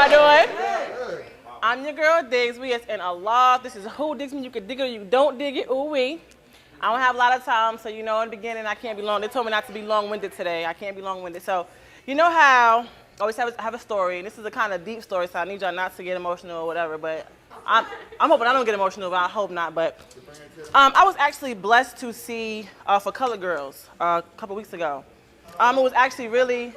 y'all doing? I'm your girl Diggs. We is in a loft. This is Who Digs Me. You can dig it or you don't dig it. Ooh wee. I don't have a lot of time, so in the beginning I can't be long. They told me not to be long-winded today. I can't be long-winded. So you know how I always have a story, and this is a kind of deep story, so I need y'all not to get emotional or whatever. But I'm hoping I don't get emotional, but I hope not. But I was actually blessed to see For Colored Girls a couple weeks ago. It was actually really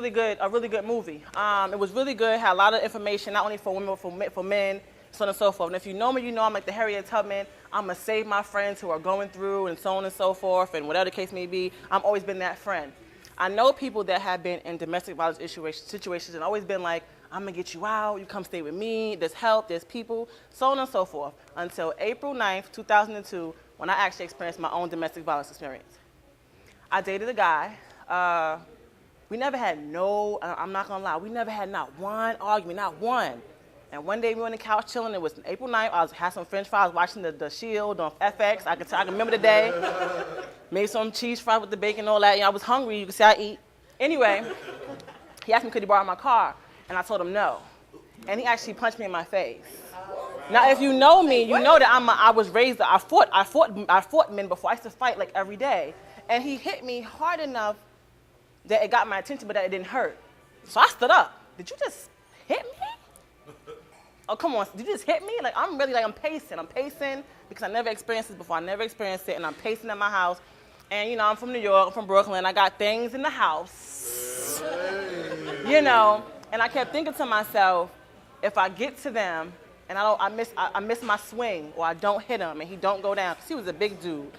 good, a really good movie. It was really good, had a lot of information, not only for women, but for men, so on and so forth. And if you know me, you know I'm like the Harriet Tubman. I'm going to save my friends who are going through and so on and so forth, and whatever the case may be. I've always been that friend. I know people that have been in domestic violence situations and always been like, I'm going to get you out, you come stay with me, there's help, there's people, so on and so forth, until April 9th, 2002, when I actually experienced my own domestic violence experience. I dated a guy. We never had I'm not going to lie, we never had not one argument, not one. And one day we were on the couch chilling. It was April 9th. I had some French fries watching the Shield on FX. I can remember the day. Made some cheese fries with the bacon and all that. I was hungry. You can see I eat. Anyway, he asked me could he borrow my car, and I told him no. And he actually punched me in my face. Now, if you know me, you know that I was raised. I fought men before. I used to fight like every day. And he hit me hard enough that it got my attention, but that it didn't hurt. So I stood up. Did you just hit me? Oh, come on, did you just hit me? Like, I'm pacing. I'm pacing because I never experienced this before. I never experienced it, and I'm pacing at my house. And, I'm from New York, I'm from Brooklyn. I got things in the house, and I kept thinking to myself, if I get to them and I miss my swing or I don't hit him and he don't go down, because he was a big dude.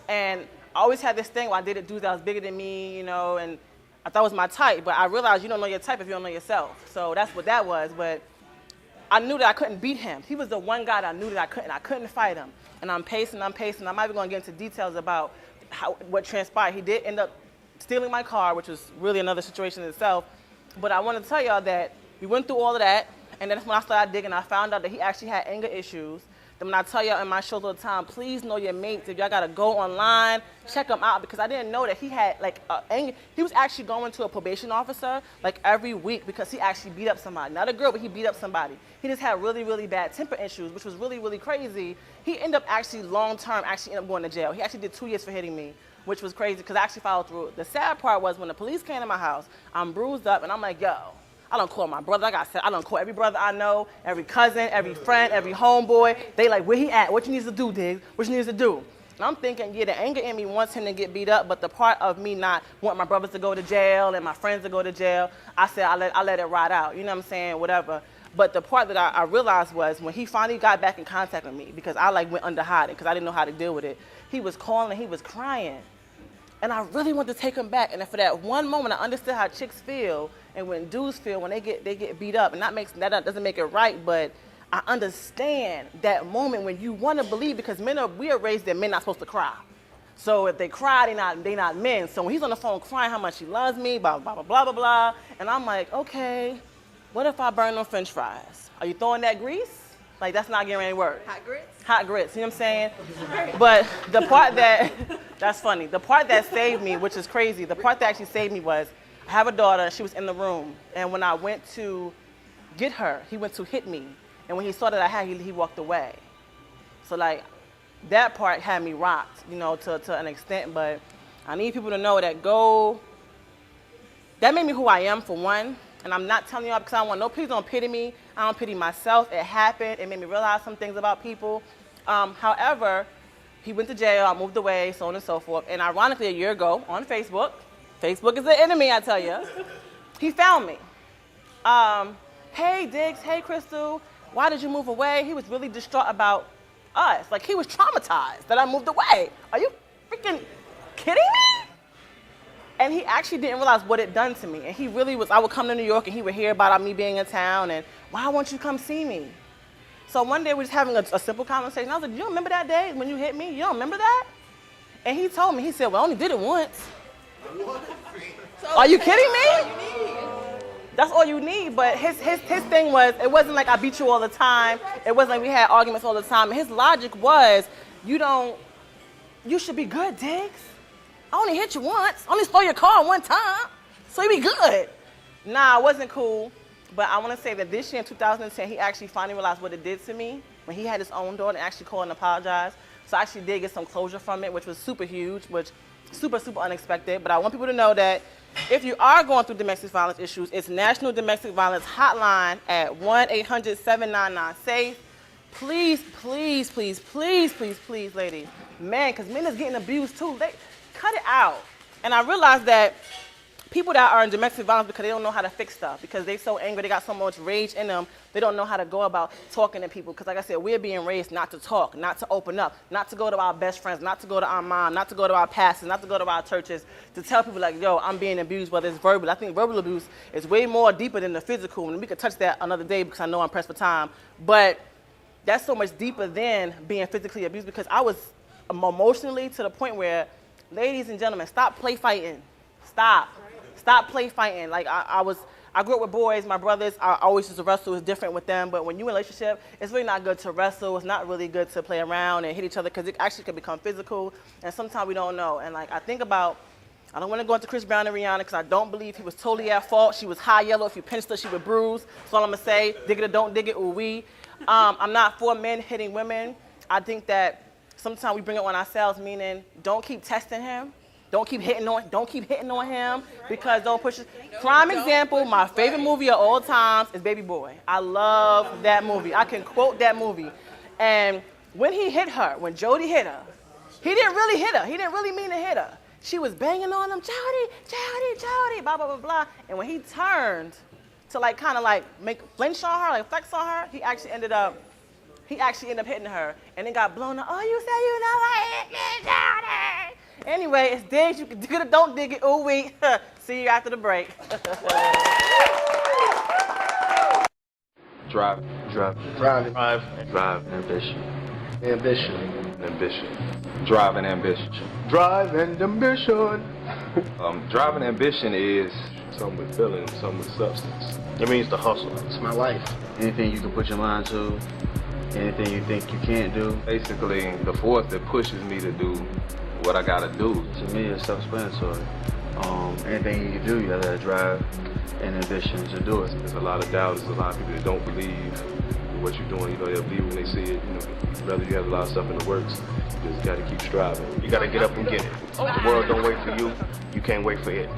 And I always had this thing where I dated dudes that was bigger than me, and I thought it was my type, but I realized you don't know your type if you don't know yourself. So that's what that was, but I knew that I couldn't beat him. He was the one guy that I knew that I couldn't fight him. And I'm pacing. I'm not even going to get into details about what transpired. He did end up stealing my car, which was really another situation in itself. But I want to tell y'all that we went through all of that, and then that's when I started digging. I found out that he actually had anger issues. Then when I tell y'all in my shows all the time, please know your mates. If y'all got to go online, check him out, because I didn't know that he had anger. He was actually going to a probation officer every week because he actually beat up somebody. Not a girl, but he beat up somebody. He just had really, really bad temper issues, which was really, really crazy. He ended up actually long-term ended up going to jail. He actually did 2 years for hitting me, which was crazy because I actually followed through. The sad part was when the police came to my house, I'm bruised up, and I'm like, yo, I don't call my brother. Like I said, I don't call every brother I know, every cousin, every friend, every homeboy. They like, where he at? What you need to do, Diggs? What you need to do? And I'm thinking, yeah, the anger in me wants him to get beat up, but the part of me not want my brothers to go to jail and my friends to go to jail, I said, I let it ride out. You know what I'm saying? Whatever. But the part that I realized was when he finally got back in contact with me, because I went under hiding because I didn't know how to deal with it. He was calling, he was crying. And I really wanted to take him back. And for that one moment, I understood how chicks feel and when dudes feel when they get beat up. And that doesn't make it right, but I understand that moment when you want to believe, because we are raised that men not supposed to cry. So if they cry, they not men. So when he's on the phone crying how much he loves me, blah, blah, blah, blah, blah, blah. And I'm like, okay, what if I burn them French fries? Are you throwing that grease? Like, that's not getting any work. Hot grits? Hot grits, you know what I'm saying? But the part that's funny, the part that saved me, which is crazy, the part that actually saved me was, I have a daughter, and she was in the room, and when I went to get her, he went to hit me, and when he saw that I had, he walked away. So that part had me rocked, to an extent, but I need people to know that made me who I am, for one. And I'm not telling y'all because I don't want please don't pity me. I don't pity myself. It happened. It made me realize some things about people. However, he went to jail. I moved away, so on and so forth. And ironically, a year ago on Facebook is the enemy, I tell you, he found me. Hey, Diggs. Hey, Crystal. Why did you move away? He was really distraught about us. He was traumatized that I moved away. Are you freaking kidding me? And he actually didn't realize what it done to me. And he really was, I would come to New York and he would hear about me being in town and, why won't you come see me? So one day we were just having a simple conversation. I was like, you don't remember that day when you hit me? You don't remember that? And he told me, he said, well, I only did it once. So, are you kidding me? That's all you need. That's all you need. But his thing was, it wasn't like I beat you all the time. It wasn't like we had arguments all the time. And his logic was, you should be good, Diggs. I only hit you once. I only stole your car one time. So you be good. Nah, it wasn't cool. But I want to say that this year in 2010, he actually finally realized what it did to me when he had his own daughter and actually called and apologized. So I actually did get some closure from it, which was super huge, which super, super unexpected. But I want people to know that if you are going through domestic violence issues, it's National Domestic Violence Hotline at 1-800-799-SAFE. Please, please, please, please, please, please, ladies. Man, because men is getting abused too. They cut it out. And I realized that people that are in domestic violence because they don't know how to fix stuff, because they're so angry, they got so much rage in them, they don't know how to go about talking to people. Because like I said, we're being raised not to talk, not to open up, not to go to our best friends, not to go to our mom, not to go to our pastors, not to go to our churches, to tell people like, yo, I'm being abused, whether it's verbal. I think verbal abuse is way more deeper than the physical, and we could touch that another day because I know I'm pressed for time. But that's so much deeper than being physically abused, because I was emotionally to the point where, ladies and gentlemen, stop play fighting. Stop play fighting. Like I grew up with boys, my brothers. I always used to wrestle. It's different with them. But when you're in a relationship, it's really not good to wrestle. It's not really good to play around and hit each other, because it actually can become physical. And sometimes we don't know. And like I think about, I don't want to go into Chris Brown and Rihanna, because I don't believe he was totally at fault. She was high yellow. If you pinched her, she would bruise. That's all I'm gonna say. Dig it or don't dig it. Ooh wee. I'm not for men hitting women. I think that sometimes we bring it on ourselves, meaning don't keep testing him. Don't keep hitting on him, because don't push it. Prime example, my favorite movie of all times is Baby Boy. I love that movie. I can quote that movie. And when he hit her, when Jody hit her, he didn't really hit her. He didn't really mean to hit her. She was banging on him, Jody, Jody, Jody, blah, blah, blah, blah. And when he turned to like kind of like make flinch on her, like flex on her, he actually ended up hitting her, and it got blown up. Oh, you say you know I hit me, Jody. Anyway, it's digs. You can dig it or don't dig it. Ooh wee. See you after the break. Drive. Ambition. Drive and ambition. Drive and ambition. Drive and ambition is Something with feeling, something with substance. It means to hustle. It's my life. Anything you can put your mind to, anything you think you can't do. basically the force that pushes me to do what I gotta do. To me, it's self-explanatory. Anything you do, you gotta drive and ambition to do it. There's a lot of doubt. There's a lot of people that don't believe in what you're doing. You know, they'll believe when they see it. You know, rather you have a lot of stuff in the works. You just gotta keep striving. You gotta get up and get it. The world don't wait for you. You can't wait for it.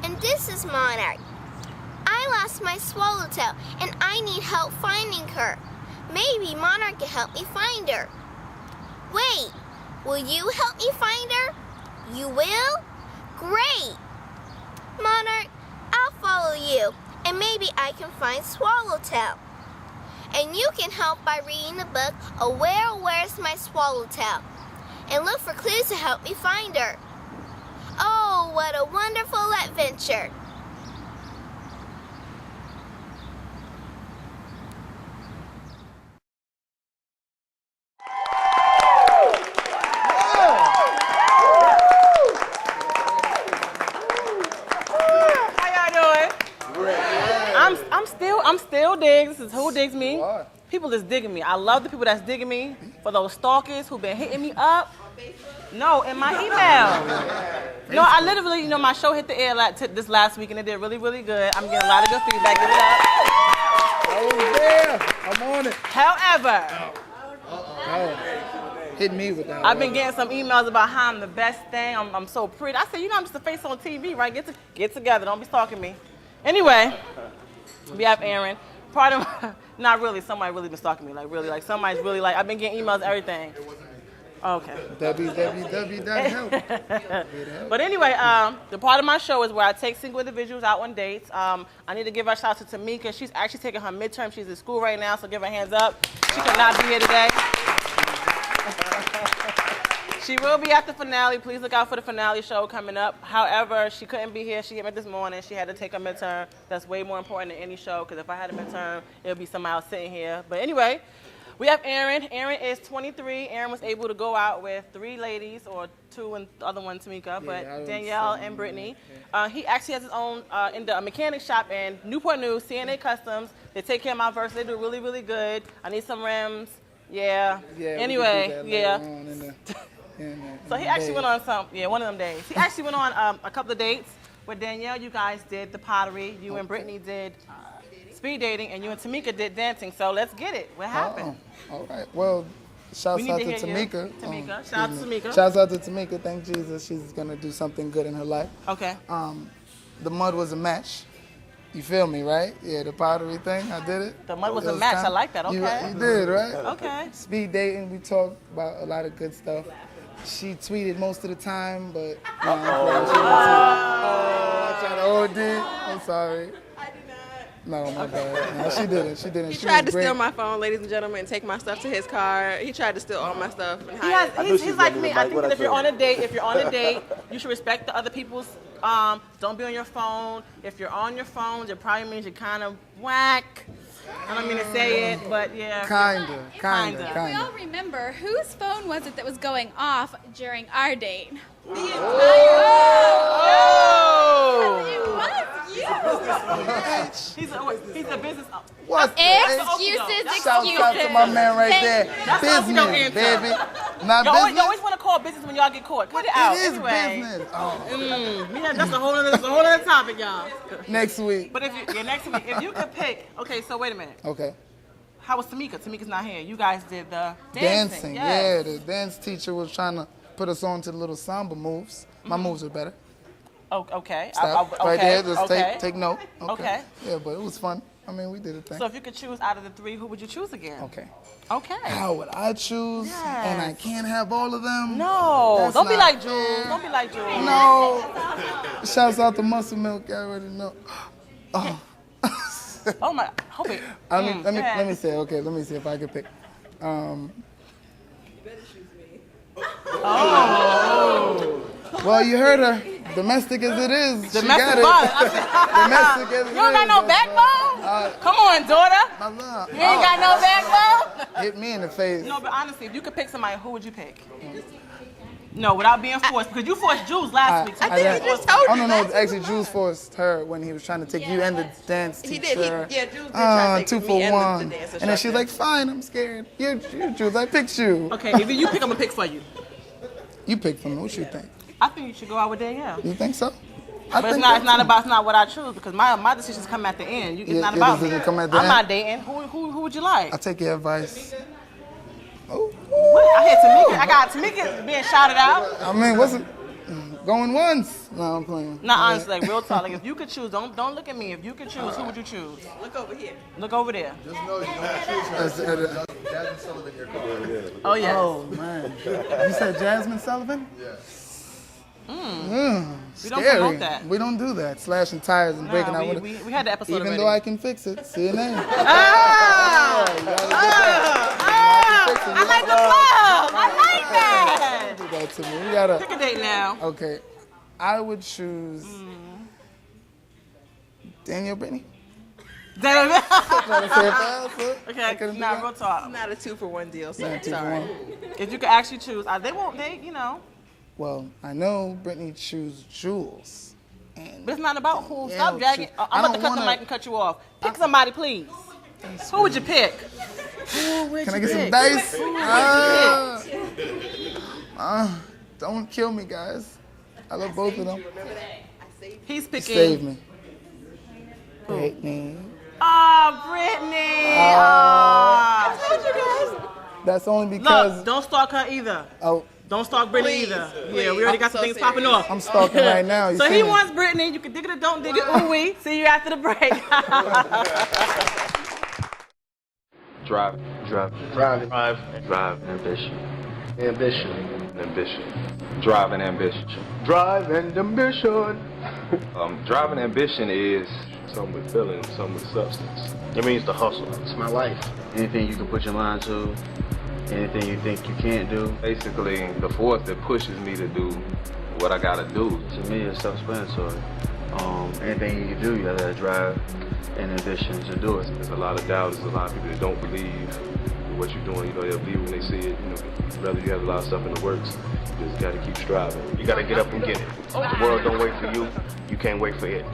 And this is Monarch. I lost my swallowtail and I need help finding her. Maybe Monarch can help me find her. Wait, will you help me find her? You will? Great! Monarch, I'll follow you and maybe I can find Swallowtail. And you can help by reading the book, Where's My Swallowtail? And look for clues to help me find her. Oh, what a wonderful adventure! How y'all doing? I'm still Diggs. This is Who Digs Me. People is digging me. I love the people that's digging me. For those stalkers who've been hitting me up. No, in my email. No, I literally, my show hit the air this last week and it did really, really good. I'm getting a lot of good feedback. Give it up. I was there. I'm on it. However, Hit me with that. I've been getting some emails about how I'm the best thing. I'm so pretty. I said, I'm just a face on TV, right? Get together. Don't be stalking me. Anyway, we have Aaron. Part of not really. Somebody really been stalking me. Like somebody's really like. I've been getting emails, everything. Okay. www.help. But anyway, the part of my show is where I take single individuals out on dates. I need to give a shout out to Tamika. She's actually taking her midterm. She's in school right now, so give her hands up. She could not be here today. She will be at the finale. Please look out for the finale show coming up. However, she couldn't be here. She hit me this morning. She had to take a midterm. That's way more important than any show, because if I had a midterm, it would be somebody else sitting here. But anyway, we have Aaron. Aaron is 23. Aaron was able to go out with 3 ladies, or 2 and the other one, Tamika, but Danielle and Brittany. He actually has his own in the mechanic shop in Newport News, CNA Customs. They take care of my verse. They do really, really good. I need some rims. Yeah. Anyway, yeah. So he actually went on one of them days. He actually went on a couple of dates with Danielle. You guys did the pottery. You and Brittany did speed dating, and you and Tamika did dancing. So let's get it. What happened? All right. Well, shouts out to Tamika. Shout out to Tamika. Shouts out to Tamika. Thank Jesus. She's going to do something good in her life. Okay. The mud was a match. You feel me, right? Yeah, the pottery thing, I did it. The mud was a match. I like that. Okay. You did, right? Okay. Speed dating, we talked about a lot of good stuff. She tweeted most of the time, but I'm trying to OD. I'm sorry. I did not. No, my bad. No, she didn't. She didn't. He tried to steal my phone, ladies and gentlemen, and take my stuff to his car. He tried to steal all my stuff and hide it. He's like me. I think that if you're on a date, you should respect the other people's. Don't be on your phone. If you're on your phone, it probably means you're kind of whack. I don't mean to say it, but yeah. Kinda. We all remember whose phone was it that was going off during our date? Oh! It was you. He's a business. What? Excuses. Shout out to my man right there. Business, baby. Not business. You always want to call business when y'all get caught. Cut it out. It is anyway. business. Oh. Yeah, that's a whole other topic, y'all. Next week. But next week, if you could pick, okay, so wait a minute. Okay. How was Tamika? Tamika's not here. You guys did the Dancing. Yes. Yeah, the dance teacher was trying to put us on to the little samba moves. My moves are better. Oh, okay. Stop. Okay. Right there, just okay. take note. Okay. Yeah, but it was fun. I mean, we did a thing. So if you could choose out of the 3, who would you choose again? Okay. Okay. How would I choose? Yes. And I can't have all of them? No. Don't be like Jules. fair. Don't be like Jules. No. Shouts out to Muscle Milk. I already know. Oh. Oh my. Hope it. Let me see. Okay, let me see if I can pick. Well, you heard her. Domestic as it is, she got it. Domestic as it is. You don't got no backbone? Come on, daughter. My love. You ain't got no backbone? Hit me in the face. No, but honestly, if you could pick somebody, who would you pick? No, without being forced, because you forced Jules last week. I think he just told you. Oh, no, last actually, Jules forced her when he was trying to take you and the dance teacher. He did. Yeah, Jules did try to take 2 me for and 1. the dance And then she's like, fine, I'm scared. You're Jules, I picked you. Okay, if you pick, I'm going to pick for you. You pick for me. What you think? I think you should go out with Danielle. You think so? But it's not what I choose, because my decisions come at the end. It's not about me. Come at the I'm end? not dating. Who would you like? I'll take your advice. Oh. What? I hear Tamika. I got Tamika being shouted out. I mean, what's it? Going once? No, I'm playing. No, honestly, like, real talk. Like, if you could choose, don't look at me. If you could choose, who would you choose? Look over here. Look over there. Just know you don't choose her. Jasmine Sullivan, your car. Oh, yes. Oh, man. You said Jasmine Sullivan? Yes. We don't Scary. promote that. We don't do that. Slashing tires and breaking out with it. We had the episode Even already. though I can fix it. CNN. I like the love. I like that. Do that to me. We gotta Pick a date now. Okay. I would choose Danielle Brittany. Damn it. Trying to say it fast, huh? Okay, now real talk. Not a 2-for-1 deal, sir. Yeah, 2 for Sorry. 1. If you could actually choose, you know. Well, I know Brittany choose Jules. But it's not about who. Yeah, Stop dragging. shoot. I'm about to cut the mic and cut you off. Pick somebody, please. Who would you pick? Can I get some dice? Don't kill me, guys. I love both of them. He's picking. Save me. Brittany. Oh, Brittany. I told you guys. That's only because. Look, don't stalk her either. Oh, don't stalk Brittany either. Yeah, we already got some things popping off. I'm stalking right now. You So see he me? wants Brittany. You can dig it or don't dig it. Ooh wee. See you after the break. Drive. Ambition. Ambition. Drive and ambition. Drive and ambition. Drive and ambition is something with feeling, something with substance. It means the hustle. It's my life. Anything you can put your mind to, Anything you think you can't do, Basically, the force that pushes me to do what I gotta do. to me, it's self-explanatory. Anything you do, you have that drive and ambition to do it. There's a lot of doubters, a lot of people that don't believe what you're doing. You know, they'll believe when they see it. You know, whether you have a lot of stuff in the works, you just gotta keep striving. You gotta get up and get it. The world don't wait for you. You can't wait for it.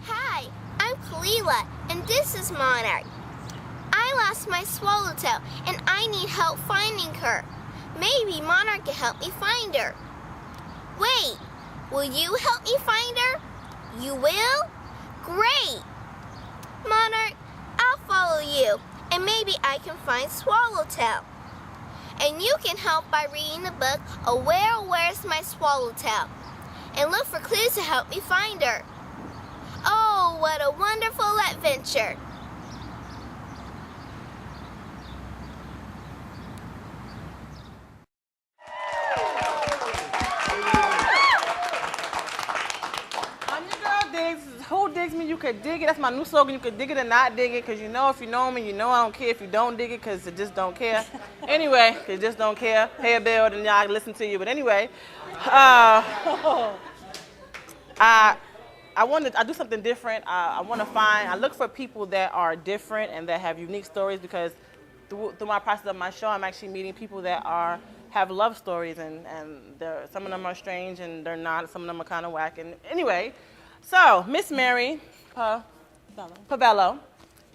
Hi, I'm Kalila, and this is Monarch. I lost my swallowtail, and I need help finding her. Maybe Monarch can help me find her. Wait, will you help me find her? You will? Great! Monarch, I'll follow you, and maybe I can find Swallowtail. And you can help by reading the book, Where's My Swallowtail? And look for clues to help me find her. Oh, what a wonderful adventure! I'm your girl, Diggs. This is Who Digs Me, You Could Dig It. That's my new slogan. You could dig it or not dig it, because you know if you know me, you know I don't care if you don't dig it, because I just don't care. Anyway, because just don't care. Pay a bill, then y'all listen to you. But anyway, I do something different. I look for people that are different and that have unique stories, because through my process of my show, I'm actually meeting people that have love stories, and some of them are strange and they're not. Some of them are kind of whack. And anyway, so Miss Mary Pavello,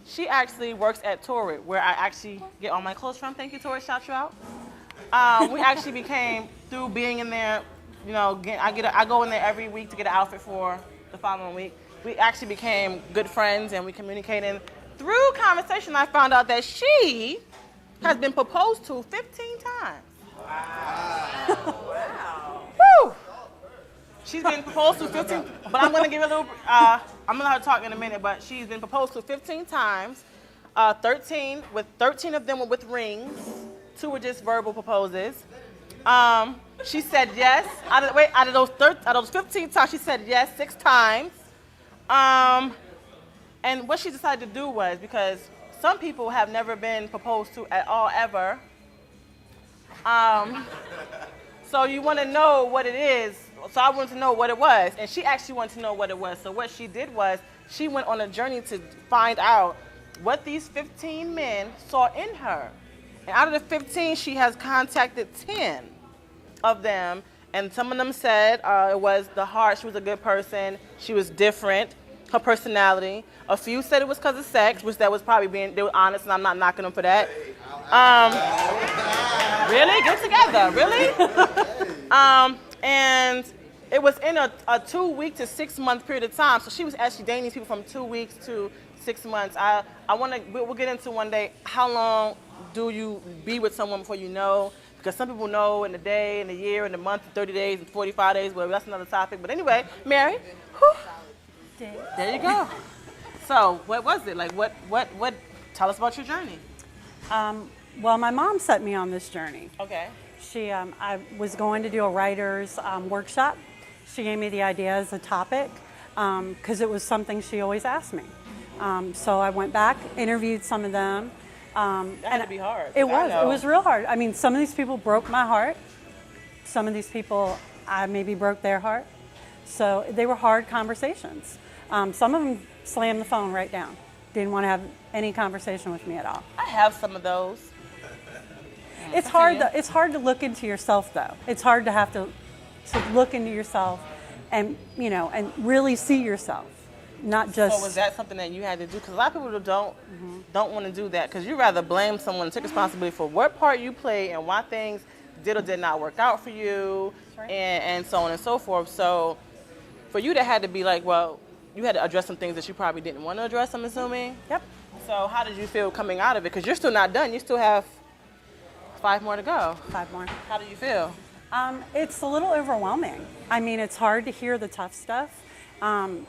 she actually works at Torrid, where I actually get all my clothes from. Thank you, Torrid. Shout you out. We actually became, through being in there, you know, I go in there every week to get an outfit for the following week. We actually became good friends, and we communicated. Through conversation, I found out that she has been proposed to 15 times. Wow. Woo! She's been proposed to 15, but I'm gonna give a little, I'm gonna let her talk in a minute, but she's been proposed to 15 times. 13 of them were with rings. 2 were just verbal proposes. She said yes. Out of those 15 times, she said yes 6 times. And what she decided to do was, because some people have never been proposed to at all ever. So you want to know what it is. So I wanted to know what it was, and she actually wanted to know what it was. So what she did was, she went on a journey to find out what these 15 men saw in her. And out of the 15, she has contacted 10 of them, and some of them said it was the heart. She was a good person. She was different. Her personality. A few said it was because of sex, which that was probably they were honest, and I'm not knocking them for that. Really? Get together, really? And it was in a 2-week to 6-month period of time. So she was actually dating these people from 2 weeks to 6 months. We'll get into one day, how long do you be with someone before you know? Because some people know in a day, in a year, in a month, 30 days, and 45 days, well, that's another topic. But anyway, Mary, there you go. So what was it? Like, what, tell us about your journey. Well, my mom set me on this journey. Okay. I was going to do a writer's workshop. She gave me the idea as a topic because it was something she always asked me. So I went back, interviewed some of them. That had to be hard. It was real hard. I mean, some of these people broke my heart. Some of these people, I maybe broke their heart. So they were hard conversations. Some of them slammed the phone right down. Didn't want to have any conversation with me at all. I have some of those. It's hard. It's hard to look into yourself, though. It's hard to have to look into yourself, and and really see yourself, not just. So was that something that you had to do? Because a lot of people don't want to do that, because you rather blame someone, take responsibility for what part you played and why things did or did not work out for you, right. and so on and so forth. So for you, that had to be like, well, you had to address some things that you probably didn't want to address, I'm assuming. Yep. So how did you feel coming out of it? Because you're still not done. You still have 5 more to go. 5 more. How do you feel? It's a little overwhelming. I mean, it's hard to hear the tough stuff. And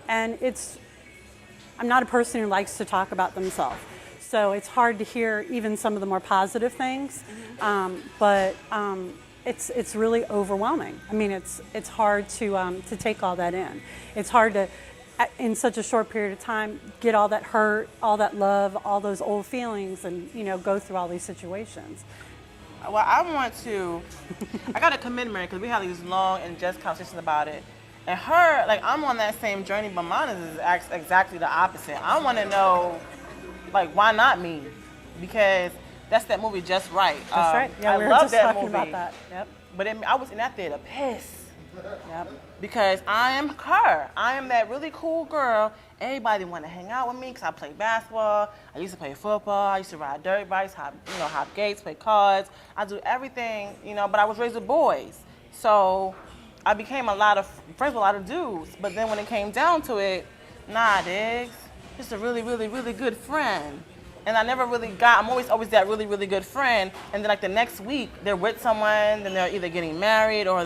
I'm not a person who likes to talk about themselves. So it's hard to hear even some of the more positive things. But it's really overwhelming. I mean, it's hard to take all that in. It's hard to, in such a short period of time, get all that hurt, all that love, all those old feelings, and go through all these situations. Well, I got to commend Mary because we had these long and just conversations about it. And her, like, I'm on that same journey, but mine is exactly the opposite. I want to know, like, why not me? Because that's that movie Just Right. That's right. Yeah, I we were love just that talking movie. about that. Yep. But I was in that theater pissed. Yep. Because I am her. I am that really cool girl. Everybody want to hang out with me because I play basketball. I used to play football. I used to ride dirt bikes, hop gates, play cards. I do everything, but I was raised with boys. So I became friends with a lot of dudes. But then when it came down to it, nah, Diggs, just a really, really, really good friend. And I never really I'm always that really, really good friend. And then like the next week, they're with someone, then they're either getting married or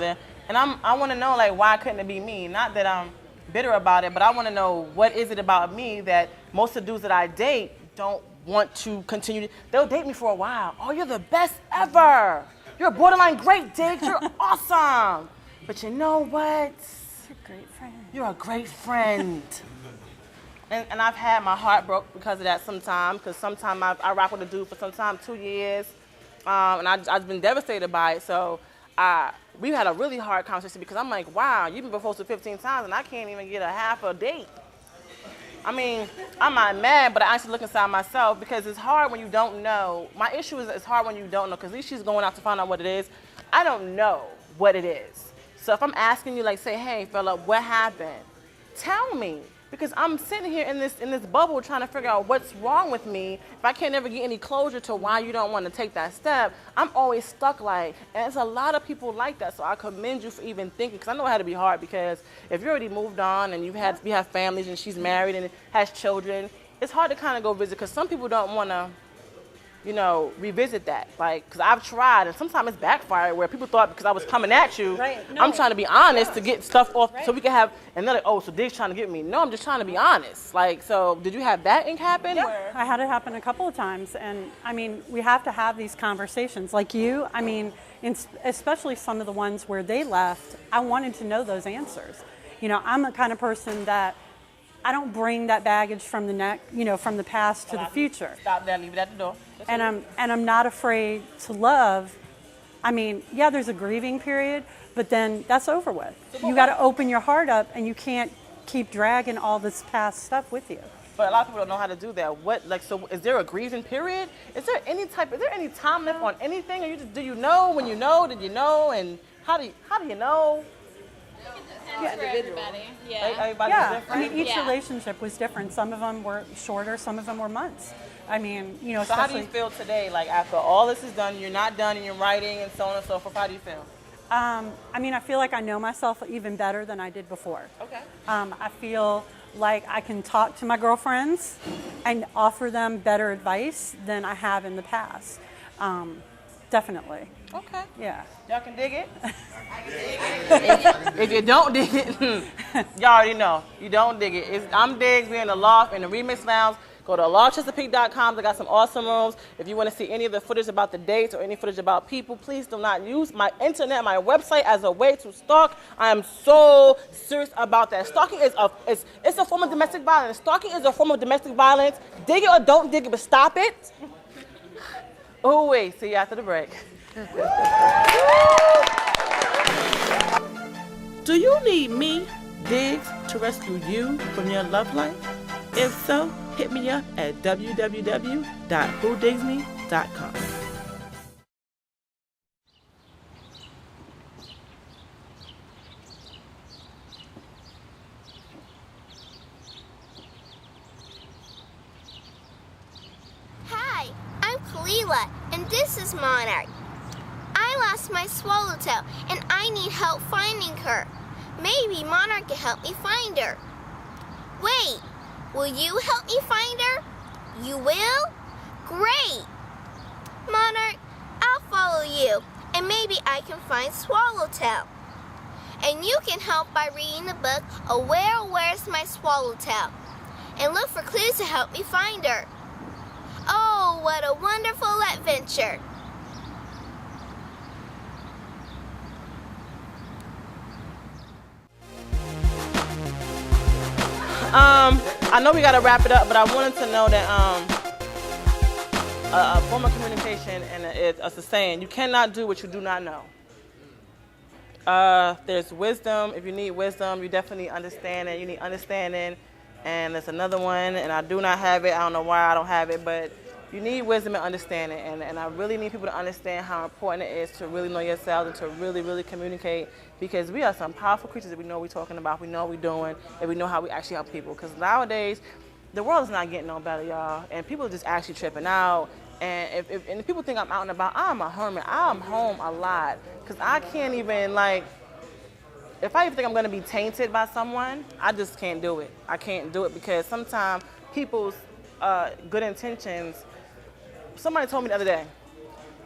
and I want to know, like, why couldn't it be me? Not that I'm bitter about it, but I want to know what is it about me that most of the dudes that I date don't want to continue. They'll date me for a while. Oh, you're the best ever. You're a borderline great, Diggs. You're awesome. But you know what? You're a great friend. You're a great friend. And I've had my heart broke because of that sometimes, because sometimes I rock with a dude for sometimes 2 years, and I've been devastated by it. So we had a really hard conversation because I'm like, wow, you've been proposed to 15 times and I can't even get a half a date. I mean, I'm not mad, but I actually look inside myself because it's hard when you don't know. My issue is it's hard when you don't know because at least she's going out to find out what it is. I don't know what it is. So if I'm asking you, like, say, hey, fella, what happened? Tell me. Because I'm sitting here in this bubble trying to figure out what's wrong with me. If I can't ever get any closure to why you don't want to take that step, I'm always stuck and there's a lot of people like that. So I commend you for even thinking, because I know it had to be hard because if you already moved on and you have families and she's married and has children, it's hard to kind of go visit because some people don't want to, revisit that. Like, because I've tried and sometimes it's backfired where people thought because I was coming at you, I'm trying to be honest to get stuff off so we can have, and they're like, oh, so Diggs trying to get me. No, I'm just trying to be honest. Like, so did you have that happen? Yeah, I had it happen a couple of times. And I mean, we have to have these conversations. Like you, I mean, especially some of the ones where they left, I wanted to know those answers. I'm the kind of person that I don't bring that baggage from from the past to the future. Stop there, leave it at the door. And I'm not afraid to love. I mean, yeah, there's a grieving period, but then that's over with. You got to open your heart up, and you can't keep dragging all this past stuff with you. But a lot of people don't know how to do that. So is there a grieving period? Is there any time limit on anything? Or do you know when you know? Did you know? And how do you know? Yeah, for everybody. Yeah. Everybody's different. I mean, each relationship was different. Some of them were shorter, some of them were months. I mean, So how do you feel today? Like after all this is done, you're not done in your writing and so on and so forth. How do you feel? I mean, I feel like I know myself even better than I did before. Okay. I feel like I can talk to my girlfriends and offer them better advice than I have in the past. Definitely. Okay. Yeah. Y'all can dig it? If you don't dig it, y'all already know. You don't dig it. I'm Diggs. We're in the loft in the Remix Lounge. Go to loftchesapeake.com. They got some awesome rooms. If you want to see any of the footage about the dates or any footage about people, please do not use my internet, my website as a way to stalk. I am so serious about that. Stalking is a form of domestic violence. Stalking is a form of domestic violence. Dig it or don't dig it, but stop it. Oh, wait. See you after the break. Do you need me, Diggs, to rescue you from your love life? If so, hit me up at www.WhoDIGGSMe.com. Hi, I'm Kalila, and this is Monarch. I lost my swallowtail, and I need help finding her. Maybe Monarch can help me find her. Wait, will you help me find her? You will? Great! Monarch, I'll follow you. and maybe I can find Swallowtail. And you can help by reading the book, Where's My Swallowtail? And look for clues to help me find her. Oh, what a wonderful adventure! I know we gotta wrap it up, but I wanted to know that a form of communication, and it's a saying, you cannot do what you do not know. There's wisdom. If you need wisdom, you definitely understand it. You need understanding. And there's another one, and I do not have it. I don't know why I don't have it, but you need wisdom and understanding. And I really need people to understand how important it is to really know yourselves and to really, really communicate, because we are some powerful creatures that we know what we're talking about, we know what we're doing, and we know how we actually help people. Because nowadays, the world is not getting no better, y'all, and people are just actually tripping out. And if people think I'm out and about, I'm a hermit. I'm home a lot, because I can't even, like, if I even think I'm going to be tainted by someone, I just can't do it. I can't do it, because sometimes people's good intentions, somebody told me the other day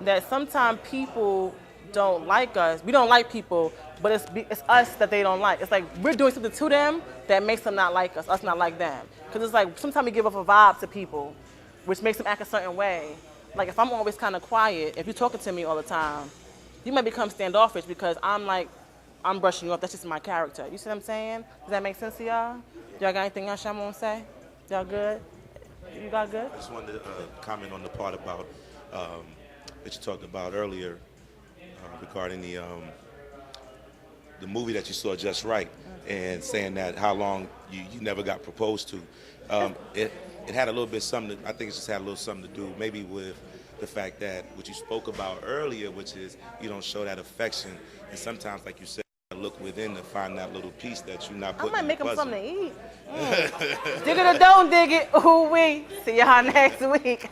that sometimes people don't like us. We don't like people, but it's us that they don't like. It's like we're doing something to them that makes them not like us not like them. Because it's like sometimes we give off a vibe to people, which makes them act a certain way. Like if I'm always kind of quiet, if you're talking to me all the time, you might become standoffish because I'm brushing you off. That's just my character. You see what I'm saying? Does that make sense to y'all? Y'all got anything else y'all want to say? Y'all good? You got good? I just wanted to comment on the part about that you talked about earlier regarding the movie that you saw, Just Right, and saying that how long you never got proposed to. It had a little bit something. I think it just had a little something to do maybe with the fact that what you spoke about earlier, which is you don't show that affection, and sometimes, like you said, look within to find that little piece that you're not putting. I might make in the them puzzle. something to eat. Dig it or don't dig it. Ooh wee. See y'all next week.